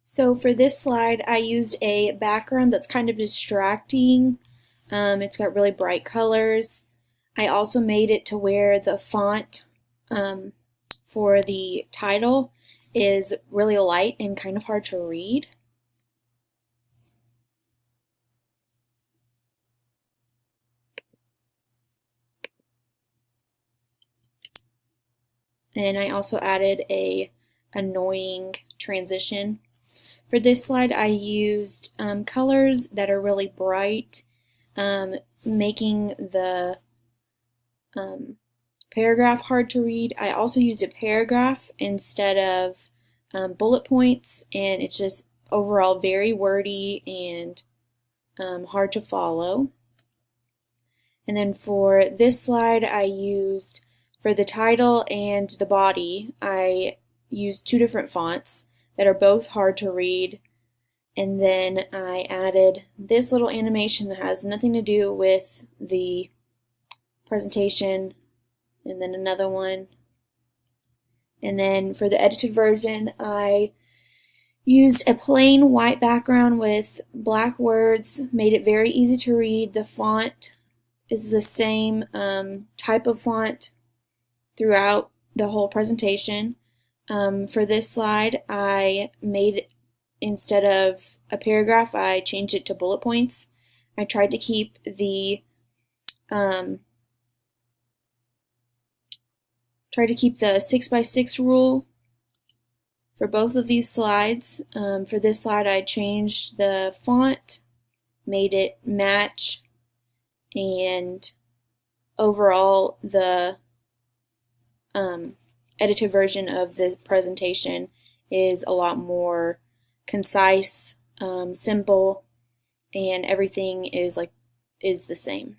So for this slide, I used a background that's kind of distracting. It's got really bright colors. I also made it to where the font um, for the title is really light and kind of hard to read. And I also added a annoying transition. For this slide, I used colors that are really bright, making the paragraph hard to read. I also used a paragraph instead of bullet points, and it's just overall very wordy and hard to follow. And then for this slide, I used, for the title and the body, I used two different fonts that are both hard to read. And then I added this little animation that has nothing to do with the presentation, and then another one. And then for the edited version, I used a plain white background with black words, made it very easy to read. The font is the same type of font throughout the whole presentation. For this slide, I made, instead of a paragraph, I changed it to bullet points. I tried to keep the 6x6 rule for both of these slides. For this slide, I changed the font, made it match, and overall the edited version of the presentation is a lot more concise, simple, and everything is the same.